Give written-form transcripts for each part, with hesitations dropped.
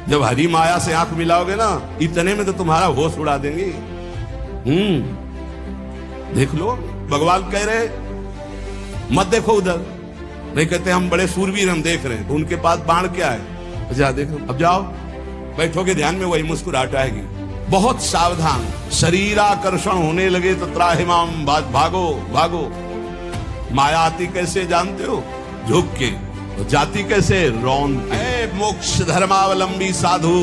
जब हरी माया से आंख मिलाओगे ना, इतने में तो तुम्हारा होश उड़ा देंगे। देख लो, भगवान कह रहे मत देखो उधर। नहीं कहते हम बड़े सूरवीर हम देख रहे हैं, तो उनके पास बाण क्या है? अच्छा देखो, अब जाओ बैठोगे ध्यान में, वही मुस्कुराहट आएगी। बहुत सावधान। शरीराकर्षण होने लगे तो त्राहिमाम, भागो भागो। माया आती कैसे जानते हो? झुक के। तो जाती कैसे? रौन के। मोक्ष धर्मावलंबी साधु,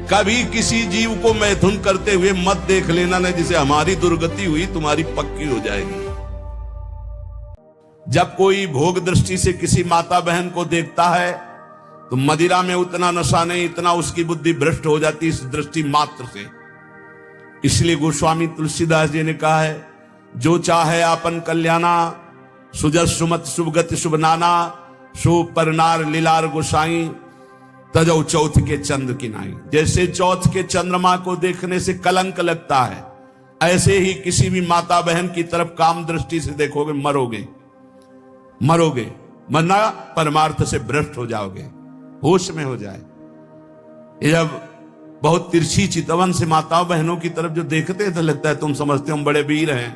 कभी किसी जीव को मैथुन करते हुए मत देख लेना, नहीं जिसे हमारी दुर्गति हुई तुम्हारी पक्की हो जाएगी। जब कोई भोग दृष्टि से किसी माता बहन को देखता है तो मदिरा में उतना नशा नहीं, इतना उसकी बुद्धि भ्रष्ट हो जाती इस दृष्टि मात्र से। इसलिए गोस्वामी तुलसीदास जी ने कहा है, जो चाहे आपन कल्याणा, सुजस सुमत शुभगति शुभ नाना, शुभ परनार लीलार गोसाई, तजौ चौथ के चंद्र की नाई। जैसे चौथ के चंद्रमा को देखने से कलंक लगता है, ऐसे ही किसी भी माता बहन की तरफ काम दृष्टि से देखोगे मरोगे। मरोगे मरना परमार्थ से भ्रष्ट हो जाओगे, होश में हो जाए। ये जब बहुत तिरछी चितवन से माताओं बहनों की तरफ जो देखते हैं तो लगता है तुम समझते हो हम बड़े वीर हैं,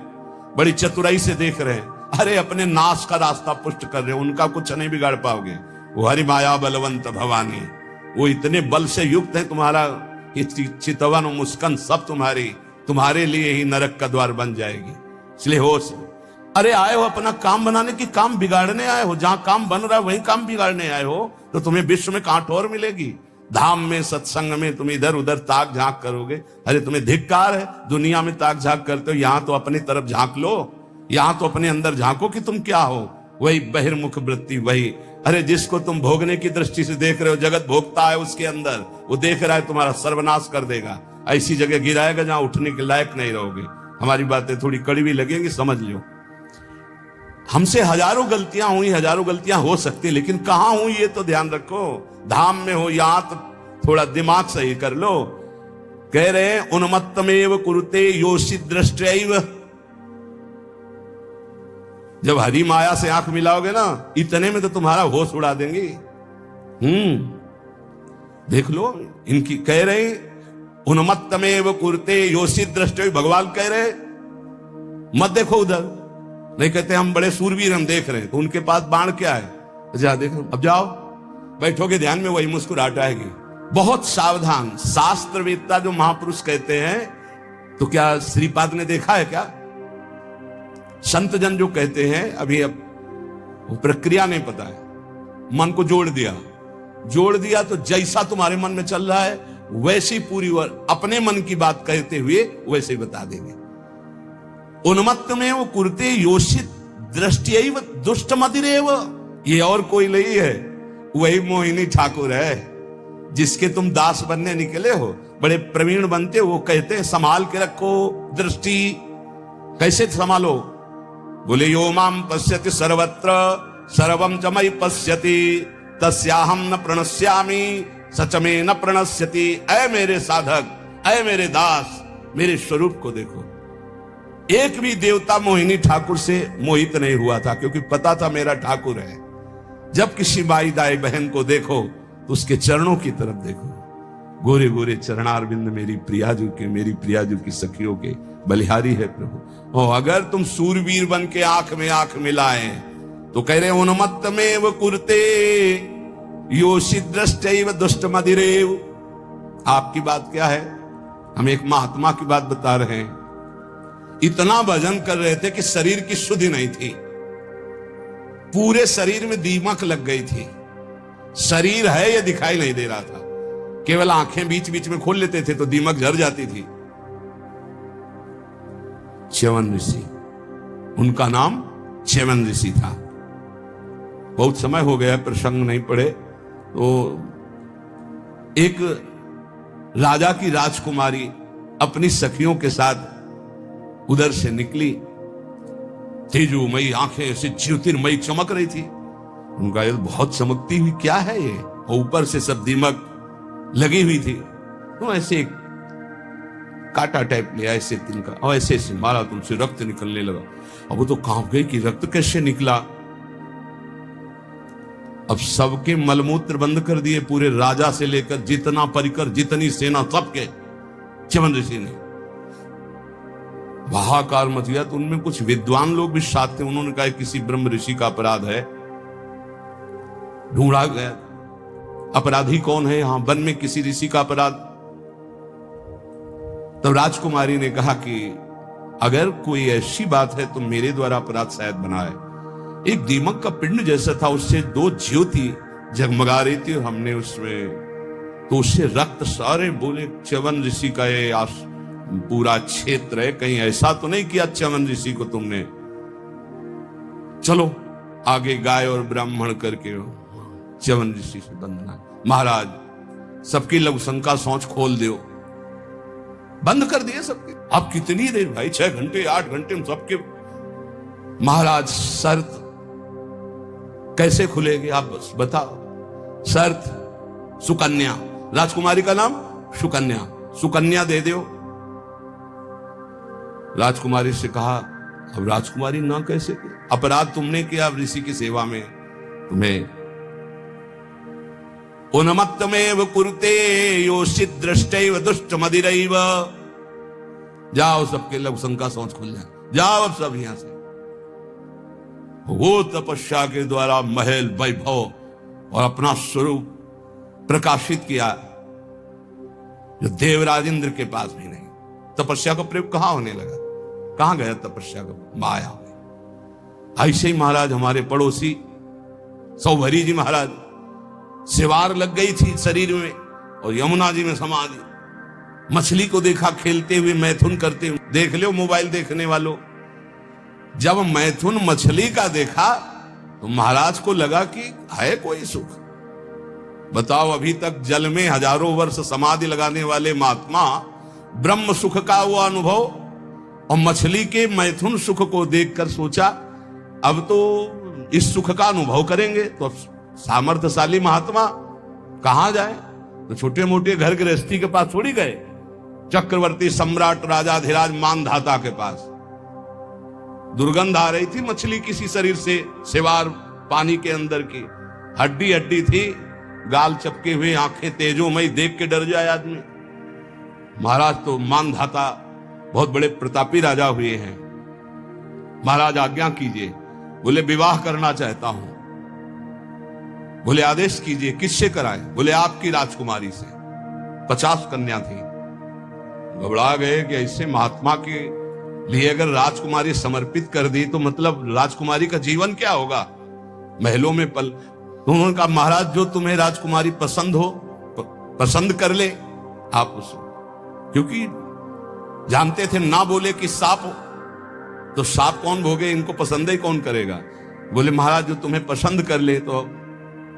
बड़ी चतुराई से देख रहे हैं। अरे अपने नाश का रास्ता पुष्ट कर रहे हो, उनका कुछ नहीं बिगाड़ पाओगे। वो हरि माया बलवंत भवानी, वो इतने बल से युक्त है, तुम्हारा चितवन और मुस्कान सब तुम्हारे लिए ही नरक का द्वार बन जाएगी। इसलिए होश। अरे आए हो अपना काम बनाने की, काम बिगाड़ने आए हो? जहां काम बन रहा है वहीं काम बिगाड़ने आए हो तो तुम्हें विश्व में कहां ठोर मिलेगी? धाम में सत्संग में तुम इधर उधर ताक झांक करोगे। अरे तुम्हें धिक्कार है, दुनिया में ताक झांक करते हो, यहां तो अपनी तरफ झांक लो, यहां तो अपने अंदर झांको कि तुम क्या हो। वही बहिर्मुख वृत्ति, वही। अरे जिसको तुम भोगने की दृष्टि से देख रहे हो, जगत भोगता है उसके अंदर, वो देख रहा है तुम्हारा सर्वनाश कर देगा। ऐसी जगह गिराएगा जहां उठने के लायक नहीं रहोगे। हमारी बातें थोड़ी कड़वी लगेंगी, समझ लो। हमसे हजारों गलतियां हुई, हजारों गलतियां हो सकती, लेकिन कहां हुई ये तो ध्यान रखो। धाम में हो, यहां तो थोड़ा दिमाग सही कर लो। कह रहे हैं उन्मत्तमेव कुरुते योषित दृष्टैव। जब हरी माया से आंख मिलाओगे ना, इतने में तो तुम्हारा होश उड़ा देंगे। देख लो, इनकी कह रहे उन्मत्तमेव कुरुते योषित दृष्टैव। भगवान कह रहे मत देखो उधर। नहीं कहते हम बड़े सूरवीर हम देख रहे हैं, तो उनके पास बाण क्या है? अच्छा देखो, अब जाओ बैठोगे ध्यान में, वही मुस्कुराहट आएगी। बहुत सावधान। शास्त्रवेत्ता जो महापुरुष कहते हैं, तो क्या श्रीपाद ने देखा है क्या? संत जन जो कहते हैं, अभी अब वो प्रक्रिया नहीं पता है, मन को जोड़ दिया तो जैसा तुम्हारे मन में चल रहा है वैसी पूरी अपने मन की बात कहते हुए वैसे ही बता देंगे। उन्मत्त में वो कुरते योषित दृष्टि दुष्ट मदिरेव। ये और कोई नहीं है, वही मोहिनी ठाकुर है जिसके तुम दास बनने निकले हो। बड़े प्रवीण बनते हो, वो कहते हैं संभाल के रखो दृष्टि। कैसे संभालो? बोले यो माम पश्यति सर्वत्र सर्वम च मयि पश्यति तस्याहम न प्रणश्यामि सच में न प्रणश्यति। ऐ मेरे साधक, ऐ मेरे दास, मेरे स्वरूप को देखो। एक भी देवता मोहिनी ठाकुर से मोहित नहीं हुआ था, क्योंकि पता था मेरा ठाकुर है। जब किसी माई दाई बहन को देखो तो उसके चरणों की तरफ देखो। गोरे गोरे चरणारविंद मेरी प्रियाजू के, मेरी प्रियाजू की सखियों के बलिहारी है प्रभु। और अगर तुम सूरवीर बन के आंख में आंख मिलाए तो कह रहे उन्मत्त में वो कुरते योषित दृष्टैव दुष्ट मदिरेव। आपकी बात क्या है? हम एक महात्मा की बात बता रहे हैं। इतना भजन कर रहे थे कि शरीर की शुद्धि नहीं थी, पूरे शरीर में दीमक लग गई थी। शरीर है ये दिखाई नहीं दे रहा था, केवल आंखें बीच बीच में खोल लेते थे तो दीमक झड़ जाती थी। च्यवन ऋषि, उनका नाम च्यवन ऋषि था। बहुत समय हो गया, प्रसंग नहीं पढ़े। तो एक राजा की राजकुमारी अपनी सखियों के साथ उधर से निकली। तेजोमयी आंखें ऐसे ज्योतिर्मयी चमक रही थी। उनका ये बहुत चमकती हुई क्या है ये, और ऊपर से सब दीमक लगी हुई थी। तो ऐसे एक काटा टाइप लिया ऐसे तिनका, और ऐसे ऐसे मारा, तुमसे रक्त निकलने लगा। अब वो तो कांप गई कि रक्त कैसे निकला। अब सबके मलमूत्र बंद कर दिए, पूरे राजा से लेकर जितना परिकर, जितनी सेना, सबके च्यवन ऋषि ने। हाहाकार मच गया। तो उनमें कुछ विद्वान लोग भी साथ थे। उन्होंने कहा किसी ब्रह्म ऋषि का अपराध है। ढूंढा गया अपराधी कौन है, यहां वन में किसी ऋषि का अपराध। तब राजकुमारी ने कहा कि अगर कोई ऐसी बात है तो मेरे द्वारा अपराध शायद बना है। एक दीमक का पिंड जैसा था, उससे 2 ज्योति जगमगा रही थी और हमने उसमें, तो उससे रक्त सारे बोले च्यवन ऋषि का ये पूरा क्षेत्र है, कहीं ऐसा तो नहीं किया च्यवन ऋषि को तुमने। चलो आगे गाय और ब्राह्मण करके च्यवन ऋषि से बंधना। महाराज सबकी लघुशंका सोच खोल दो। बंद कर दिए सबके। अब कितनी देर भाई, 6 घंटे 8 घंटे में सबके। महाराज शर्त कैसे खुलेगी आप बस बताओ। शर्त सुकन्या, राजकुमारी का नाम सुकन्या, सुकन्या दे दो। राजकुमारी से कहा अब राजकुमारी ना कैसे, अपराध तुमने किया ऋषि की सेवा में, तुम्हें उन्मत्तमेव कुरुते योषित दृष्टैव दुष्ट मदिरैव। जाओ सबके लघुशंका सोच खुल जाए, जाओ अब सब यहां से। वो तपस्या के द्वारा महल वैभव और अपना स्वरूप प्रकाशित किया जो देवराज इंद्र के पास भी नहीं। तपस्या का प्रयोग कहां होने लगा, कहां गया तपस्या का, माया में। ऐसे ही महाराज हमारे पड़ोसी सौभरी जी महाराज, सिवार लग गई थी शरीर में और यमुना जी में समाधि। मछली को देखा खेलते हुए, मैथुन करते हुए। देख लो मोबाइल देखने वालों, जब मैथुन मछली का देखा तो महाराज को लगा कि है कोई सुख। बताओ अभी तक जल में हजारों वर्ष समाधि लगाने वाले महात्मा ब्रह्म सुख का वो अनुभव, और मछली के मैथुन सुख को देखकर सोचा अब तो इस सुख का अनुभव करेंगे। तो सामर्थ्यशाली महात्मा कहां जाए, तो छोटे मोटे घर गृहस्थी के पास थोड़ी गए। चक्रवर्ती सम्राट राजाधिराज मानधाता के पास दुर्गंध आ रही थी मछली किसी शरीर से, सिवार पानी के अंदर की हड्डी हड्डी थी, गाल चपके हुए, आंखें तेजोमयी, देख के डर जाए आदमी। महाराज तो मानधाता बहुत बड़े प्रतापी राजा हुए हैं। महाराज आज्ञा कीजिए। बोले विवाह करना चाहता हूं। बोले आदेश कीजिए, किससे कराए? बोले आपकी राजकुमारी से। 50 कन्या थी। घबरा गए कि ऐसे महात्मा के लिए अगर राजकुमारी समर्पित कर दी तो मतलब राजकुमारी का जीवन क्या होगा, महलों में पल। तो उन्होंने कहा महाराज जो तुम्हें राजकुमारी पसंद हो पसंद कर ले आप उसे, क्योंकि जानते थे ना बोले कि सांप हो तो सांप कौन भोगे, इनको पसंद ही कौन करेगा। बोले महाराज जो तुम्हें पसंद कर ले। तो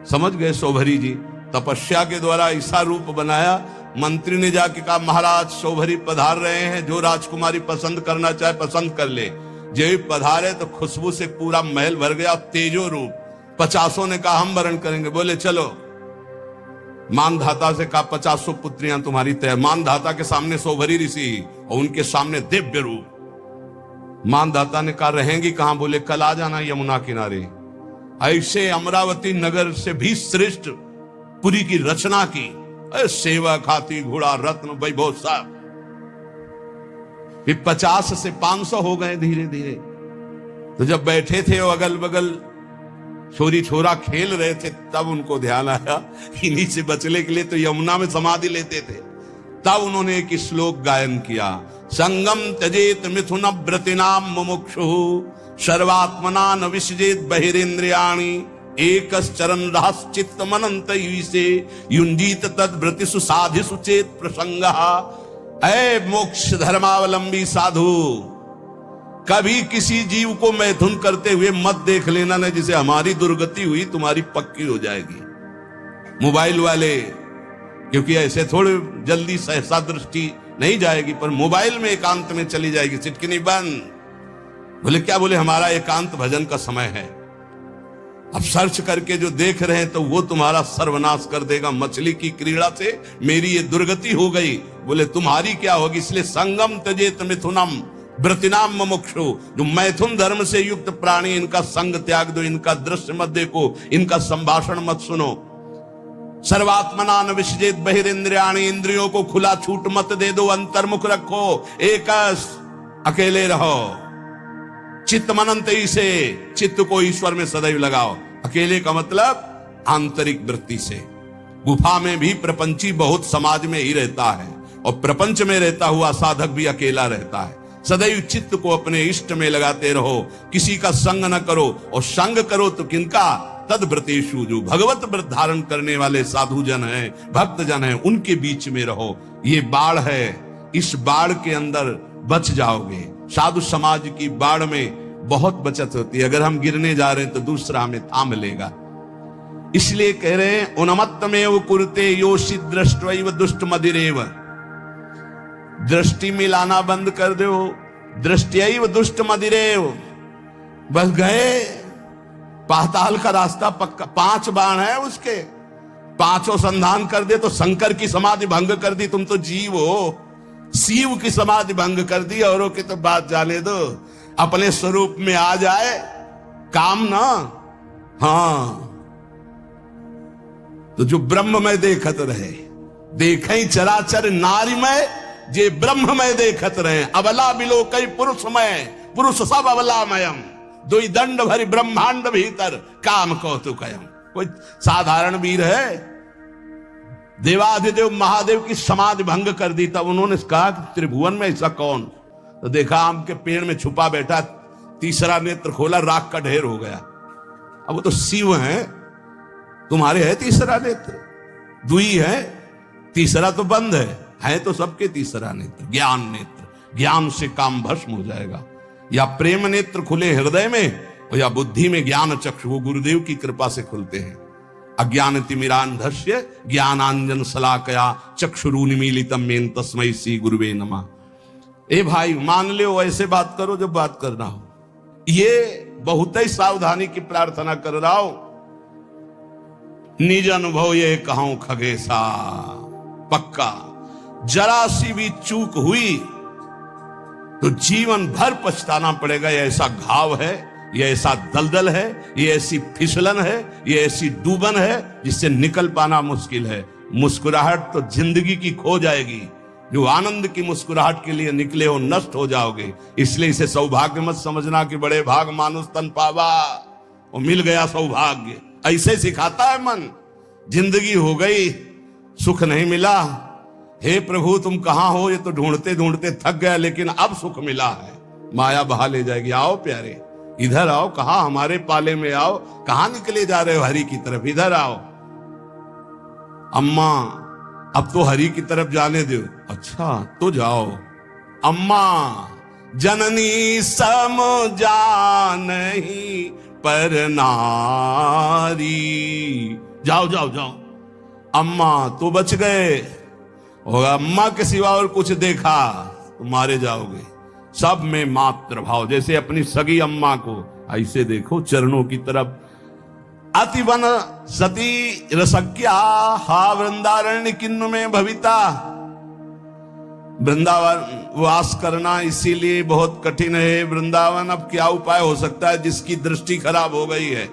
समझ गए सौभरी जी, तपस्या के द्वारा ऐसा रूप बनाया। मंत्री ने जाके कहा महाराज सौभरी पधार रहे हैं, जो राजकुमारी पसंद करना चाहे पसंद कर ले। जो पधारे तो खुशबू से पूरा महल भर गया, तेजो रूप। 50 ने कहा हम वरण करेंगे। बोले चलो। मानधाता से कहा 50 पुत्रियां तुम्हारी तय। मानधाता के सामने सौभरी ऋषि और उनके सामने दिव्य रूप। मानधाता ने कहा रहेंगी कहां? बोले कल आ जाना यमुना किनारे। ऐसे अमरावती नगर से भी श्रेष्ठ पुरी की रचना की, सेवा खाती घोड़ा रत्न वैभव सब। फिर 50 से 500 हो गए धीरे धीरे। तो जब बैठे थे वो अगल बगल छोरी छोरा खेल रहे थे, तब उनको ध्यान आया इन्हीं से बचने के लिए तो यमुना में समाधि लेते थे। तब उन्होंने एक श्लोक गायन किया, संगम त्यजेत मिथुन व्रतिनाम मुमुक्षु सर्वात्मना न विसजेत बहिरेन्द्रियाणि एकश्चरण रहश्चित्त मनंत से युंजीत तद व्रतिषु साधिषु चेत प्रसंगः। ऐ मोक्ष धर्मावलंबी साधु, कभी किसी जीव को मैथुन करते हुए मत देख लेना न, जिसे हमारी दुर्गति हुई तुम्हारी पक्की हो जाएगी। मोबाइल वाले, क्योंकि ऐसे थोड़े जल्दी सहसा दृष्टि नहीं जाएगी, पर मोबाइल में एकांत में चली जाएगी, चिटकिनी बंद। बोले क्या? बोले हमारा एकांत भजन का समय है। अब सर्च करके जो देख रहे हैं तो वो तुम्हारा सर्वनाश कर देगा। मछली की क्रीड़ा से मेरी ये दुर्गति हो गई। बोले तुम्हारी क्या होगी? इसलिए संगम त्यजेत मिथुनम, व्रतिनाम मुमुक्षु, जो मैथुन धर्म से युक्त प्राणी, इनका संग त्याग दो, इनका दृश्य मत देखो, इनका संभाषण मत सुनो। सर्वात्मना न विसजेत बहिरेंद्रियाणि, इंद्रियों को खुला छूट मत दे दो, अंतर्मुख रखो, एकस अकेले रहो। चित्त मनंत से, चित्त को ईश्वर में सदैव लगाओ। अकेले का मतलब आंतरिक वृत्ति से। गुफा में भी प्रपंची बहुत समाज में ही रहता है, और प्रपंच में रहता हुआ साधक भी अकेला रहता है। सदैव चित्त को अपने इष्ट में लगाते रहो, किसी का संग न करो, और संग करो तो किनका? तद व्रतेषु, जो भगवत व्रत धारण करने वाले साधु जन हैं, भक्त जन हैं, उनके बीच में रहो। ये बाढ़ है, इस बाढ़ के अंदर बच जाओगे। साधु समाज की बाढ़ में बहुत बचत होती है। अगर हम गिरने जा रहे हैं तो दूसरा हमें थाम लेगा। इसलिए कह रहे हैं उन्मत्तमेव कुरुते योषि दृष्ट्वैव दुष्ट मदिरेव। दृष्टि मिलाना बंद कर दो, दृष्टियैव दुष्ट मदिरेव। बस गए, पाताल का रास्ता पक्का। 5 बाण है उसके, 5 संधान कर दे तो शंकर की समाधि भंग कर दी। तुम तो जीव हो, शिव की समाधि भंग कर दी। औरों की तो बात जाने दो, अपने स्वरूप में आ जाए काम ना। हाँ, तो जो ब्रह्म में देखत रहे, देखें चराचर नारीमय, जे ब्रह्म में देखत रहे। अबला बिलो कई पुरुषमय, पुरुष सब अबलामयम, दुई दंड भरी ब्रह्मांड भीतर काम कौतुकयम। कोई साधारण वीर है? देवाधिदेव महादेव की समाधि भंग कर दी। तब उन्होंने कहा कि त्रिभुवन में ऐसा कौन? तो देखा आम के पेड़ में छुपा बैठा, तीसरा नेत्र खोला, राख का ढेर हो गया। अब वो तो शिव हैं, तुम्हारे है तीसरा नेत्र? दुई है, तीसरा तो बंद है तो सबके तीसरा नेत्र ज्ञान नेत्र। ज्ञान से काम भस्म हो जाएगा। या प्रेम नेत्र खुले हृदय में, और या बुद्धि में ज्ञान चक्षु, वो गुरुदेव की कृपा से खुलते हैं। अज्ञान तिमिरांधस्य ज्ञानांजन शलाकया चक्षुरुन्मीलितम मेन तस्मै श्री गुरुवे नमः। ए भाई, मान लो ऐसे बात करो जब बात करना हो। ये बहुत ही सावधानी की प्रार्थना कर रहा हूं। निज अनुभव ये कहूं खगेशा, पक्का जरा सी भी चूक हुई तो जीवन भर पछताना पड़ेगा। ये ऐसा घाव है, ये ऐसा दलदल है, ये ऐसी फिसलन है, ये ऐसी डूबन है जिससे निकल पाना मुश्किल है। मुस्कुराहट तो जिंदगी की खो जाएगी। जो आनंद की मुस्कुराहट के लिए निकले हो, नष्ट हो जाओगे। इसलिए इसे सौभाग्य मत समझना कि बड़े भाग मानुष तन पावा, वो मिल गया सौभाग्य। ऐसे सिखाता है मन। जिंदगी हो गई, सुख नहीं मिला, हे प्रभु तुम कहां हो? ये तो ढूंढते ढूंढते थक गया, लेकिन अब सुख मिला है। माया बहा ले जाएगी। आओ प्यारे, इधर आओ। कहां हमारे पाले में आओ? कहां निकले जा रहे हो? हरि की तरफ। इधर आओ। अम्मा अब तो हरि की तरफ जाने दो। अच्छा तो जाओ। अम्मा जननी सम जानही पर नारी। जाओ जाओ जाओ। अम्मा तो बच गए, और अम्मा के सिवा और कुछ देखा तो मारे जाओगे। सब में मात्र भाव, जैसे अपनी सगी अम्मा को ऐसे देखो, चरणों की तरफ। अतिवन सती रसज्ञा हा वृंदारण्य किन्नु में भविता। वृंदावन वास करना इसीलिए बहुत कठिन है। वृंदावन अब क्या उपाय हो सकता है? जिसकी दृष्टि खराब हो गई है,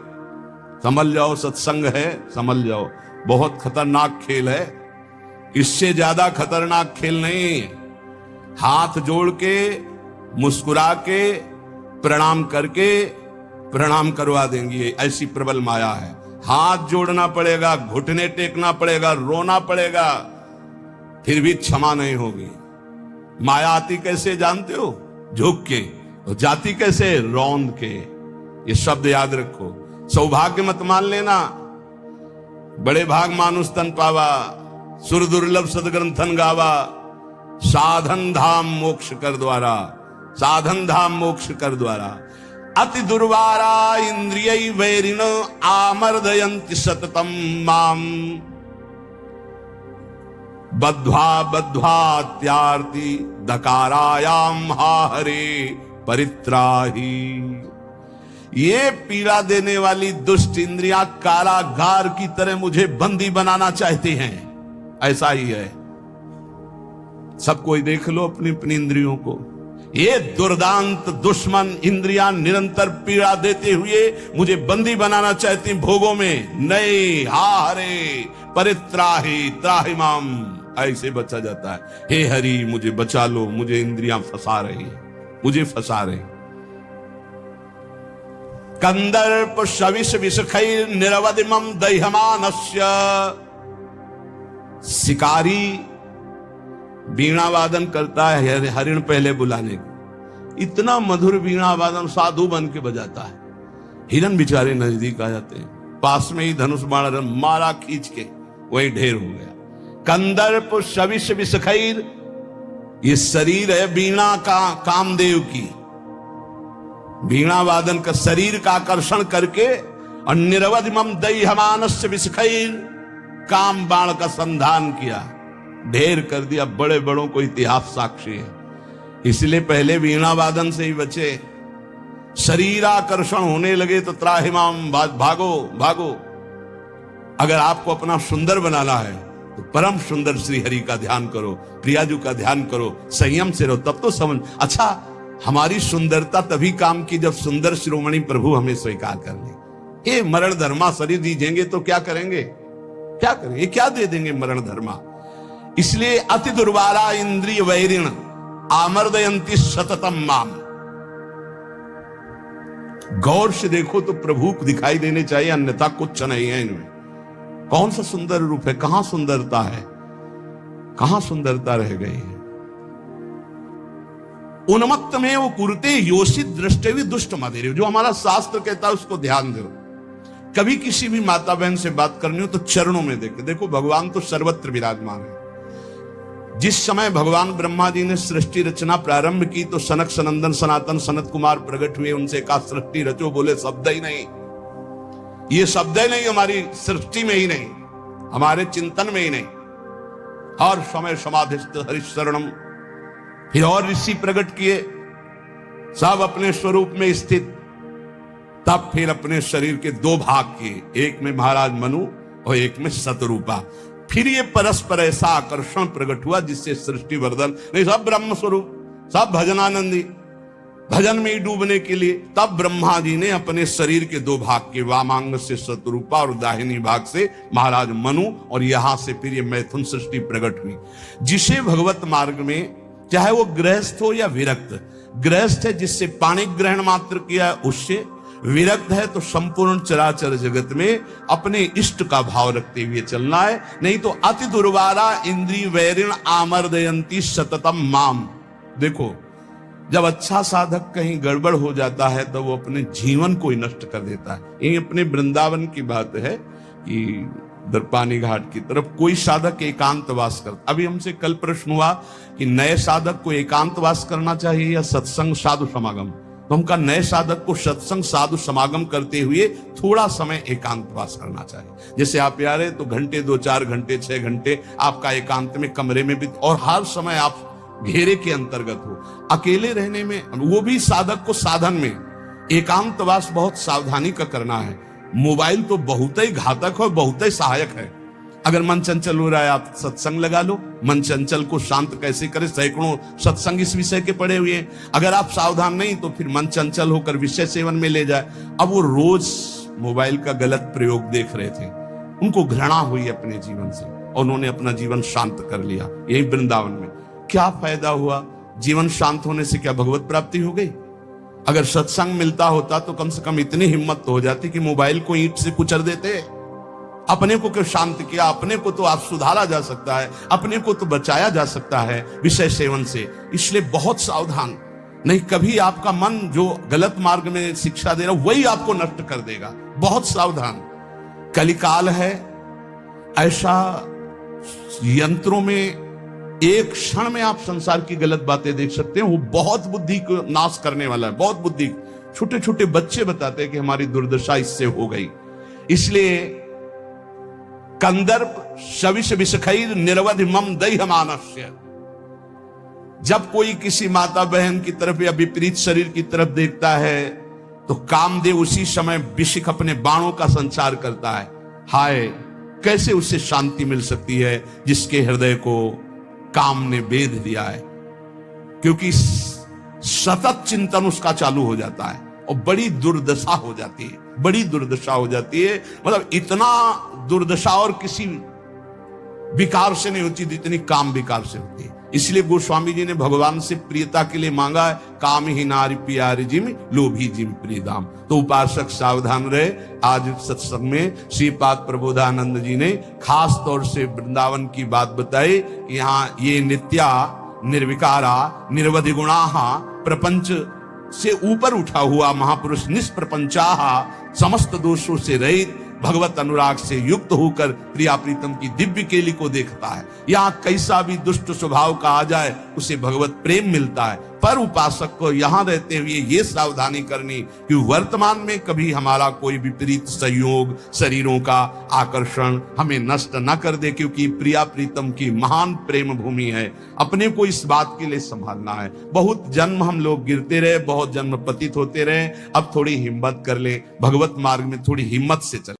समझ जाओ, सत्संग है, समझ जाओ। बहुत खतरनाक खेल है, इससे ज्यादा खतरनाक खेल नहीं। हाथ जोड़ के, मुस्कुरा के, प्रणाम करके प्रणाम करवा देंगी, ऐसी प्रबल माया है। हाथ जोड़ना पड़ेगा, घुटने टेकना पड़ेगा, रोना पड़ेगा, फिर भी क्षमा नहीं होगी। माया आती कैसे जानते हो? झुक के। और जाती कैसे? रौंद के। ये शब्द याद रखो। सौभाग्य मत मान लेना। बड़े भाग मानुष तन पावा, सुर दुर्लभ सदग्रंथन गावा। साधन धाम मोक्ष कर द्वारा, साधन धाम मोक्ष कर द्वारा। अति दुर्वारा इंद्रिय वैरिण आमर्दयन्ति सततम माम। बद्ध्वा बद्ध्वा त्यार्ति दकारायाम हा हरे परित्राही। ये पीड़ा देने वाली दुष्ट इंद्रियां कारागार की तरह मुझे बंदी बनाना चाहती हैं। ऐसा ही है। सब कोई देख लो अपनी अपनी इंद्रियों को। ये दुर्दांत दुश्मन इंद्रियां निरंतर पीड़ा देते हुए मुझे बंदी बनाना चाहती भोगों में, नहीं, हा हरे परित्राहि त्राहि माम, ऐसे बचा जाता है। हे हरि मुझे बचा लो, मुझे इंद्रियां फंसा रही है, मुझे फंसा रही। कंदर्प शविष विषखैर निरवधिमं दह्यमानस्य, शिकारी वीणा वादन करता है हरिण पहले बुलाने की, इतना मधुर वीणा वादन साधु बन के बजाता है। हिरण बेचारे नजदीक आ जाते हैं, पास में ही धनुष बाण मारा खींच के, वही ढेर हो गया। कंदर्प शविष विषखैर, ये शरीर है वीणा का, कामदेव की वीणा वादन का शरीर का आकर्षण करके, और निरवधिमं दह्यमानस्य विषखैर, काम बाण का संधान किया, ढेर कर दिया। बड़े बड़ों को इतिहास साक्षी है, इसलिए पहले वीणा वादन से ही बचे। शरीर आकर्षण होने लगे तो त्राहिमाम, भागो भागो। अगर आपको अपना सुंदर बनाना है तो परम सुंदर श्री हरि का ध्यान करो, प्रियाजू का ध्यान करो, संयम से रहो, तब तो समझ। अच्छा, हमारी सुंदरता तभी काम की जब सुंदर शिरोमणि प्रभु हमें स्वीकार कर ले। ये मरण धर्मा शरीर दीजेंगे तो क्या करेंगे, क्या करेंगे, क्या दे देंगे मरण धर्मा। इसलिए अति दुर्वारा इंद्रिय वैरिण आमर्दयंती सततम माम। गौर से देखो तो प्रभु दिखाई देने चाहिए, अन्यथा कुछ नहीं है इनमें। कौन सा सुंदर रूप है, कहां सुंदरता है, कहां सुंदरता रह गई है। उन्मत्त में वो कुरते योषित दृष्टि दुष्ट मदेरे, जो हमारा शास्त्र कहता है उसको ध्यान दो। कभी किसी भी माता बहन से बात करनी हो तो चरणों में देखे। देखो भगवान तो सर्वत्र विराजमान है। जिस समय भगवान ब्रह्मा जी ने सृष्टि रचना प्रारंभ की तो सनक सनंदन सनातन सनत कुमार प्रकट हुए, उनसे कहा सृष्टि रचो, बोले शब्द ही नहीं, ये शब्द ही नहीं, हमारी सृष्टि में ही नहीं, हमारे चिंतन में ही नहीं। हर समय समाधिस्थ हरिशरणम। फिर और ऋषि प्रकट किए, सब अपने स्वरूप में स्थित। तब फिर अपने शरीर के दो भाग किए, एक में महाराज मनु और एक में शतरूपा। फिर ये परस्पर ऐसा आकर्षण प्रकट हुआ जिससे सृष्टि वर्धन, नहीं सब ब्रह्म स्वरूप, सब भजनानंदी, भजन में ही डूबने के लिए। तब ब्रह्मा जी ने अपने शरीर के दो भाग के, वामांग से शतरूपा और दाहिनी भाग से महाराज मनु, और यहां से फिर ये मैथुन सृष्टि प्रकट हुई। जिसे भगवत मार्ग में, चाहे वो गृहस्थ हो या विरक्त, गृहस्थ है जिससे पाणी ग्रहण मात्र किया उससे, विरक्त है तो संपूर्ण चराचर जगत में अपने इष्ट का भाव रखते हुए चलना है। नहीं तो अति दुर्वारा इंद्रिय वैरिण आमर्दयंती सततम माम। देखो, जब अच्छा साधक कहीं गड़बड़ हो जाता है तो वो अपने जीवन को ही नष्ट कर देता है। ये अपने वृंदावन की बात है कि दरपानी घाट की तरफ कोई साधक एकांतवास करता। अभी हमसे कल प्रश्न हुआ कि नए साधक को एकांतवास करना चाहिए या सत्संग साधु समागम। तो हम कहा नए साधक को सत्संग साधु समागम करते हुए थोड़ा समय एकांतवास करना चाहिए। जैसे आप आ रहे तो घंटे, 2-4 घंटे, 6 घंटे आपका एकांत में कमरे में भी, और हर समय आप घेरे के अंतर्गत हो। अकेले रहने में, वो भी साधक को साधन में एकांतवास बहुत सावधानी का करना है। मोबाइल तो बहुत ही घातक है, बहुत ही सहायक है। अगर मन चंचल हो रहा है आप सत्संग लगा लो। मन चंचल को शांत कैसे करें, सैकड़ों सत्संग इस विषय के पड़े हुए हैं। अगर आप सावधान नहीं तो फिर मन चंचल होकर विषय सेवन में ले जाए। अब वो रोज मोबाइल का गलत प्रयोग देख रहे थे, उनको घृणा हुई अपने जीवन से और उन्होंने अपना जीवन शांत कर लिया। यही वृंदावन में क्या फायदा हुआ? जीवन शांत होने से क्या भगवत प्राप्ति हो गई? अगर सत्संग मिलता होता तो कम से कम इतनी हिम्मत तो हो जाती कि मोबाइल को ईंट से कुचल देते। अपने को क्यों शांत किया? अपने को तो आप सुधारा जा सकता है, अपने को तो बचाया जा सकता है विषय सेवन से। इसलिए बहुत सावधान, नहीं कभी आपका मन जो गलत मार्ग में शिक्षा दे रहा वही आपको नष्ट कर देगा। बहुत सावधान। कलिकाल है ऐसा, यंत्रों में एक क्षण में आप संसार की गलत बातें देख सकते हैं। वो बहुत बुद्धि को नाश करने वाला है, बहुत बुद्धि। छोटे छोटे बच्चे बताते हैं कि हमारी दुर्दशा इससे हो गई। इसलिए कंदर्प शविष विषखैर निरवधि मम दह्यमानस्य। जब कोई किसी माता बहन की तरफ या विपरीत शरीर की तरफ देखता है तो कामदेव उसी समय विषिक अपने बाणों का संचार करता है। हाय, कैसे उससे शांति मिल सकती है जिसके हृदय को काम ने बेध दिया है। क्योंकि सतत चिंतन उसका चालू हो जाता है और बड़ी दुर्दशा हो जाती है, बड़ी दुर्दशा हो जाती है। मतलब इतना दुर्दशा और किसी विकार से नहीं होती जितनी काम विकार से होती है। इसलिए गोस्वामी जी ने भगवान से प्रियता के लिए मांगा है, काम ही नारी प्यारी जिम लोभी जिम प्रियदाम। तो उपासक सावधान रहे। आज सत्संग में श्रीपाद प्रबोधानंद जी ने खास तौर से वृंदावन की बात बताई कि यहाँ ये नित्या निर्विकारा निर्वधि गुणाहा प्रपंच से ऊपर उठा हुआ महापुरुष निष्प्रपंचाहा समस्त दोषों से रहित भगवत अनुराग से युक्त होकर प्रिया प्रीतम की दिव्य केली को देखता है। यहाँ कैसा भी दुष्ट स्वभाव का आ जाए उसे भगवत प्रेम मिलता है। पर उपासक को यहाँ रहते हुए ये सावधानी करनी कि वर्तमान में कभी हमारा कोई विपरीत संयोग शरीरों का आकर्षण हमें नष्ट न कर दे, क्योंकि प्रिया प्रीतम की महान प्रेम भूमि है। अपने को इस बात के लिए संभालना है। बहुत जन्म हम लोग गिरते रहे, बहुत जन्म पतित होते रहे, अब थोड़ी हिम्मत कर ले, भगवत मार्ग में थोड़ी हिम्मत से चले।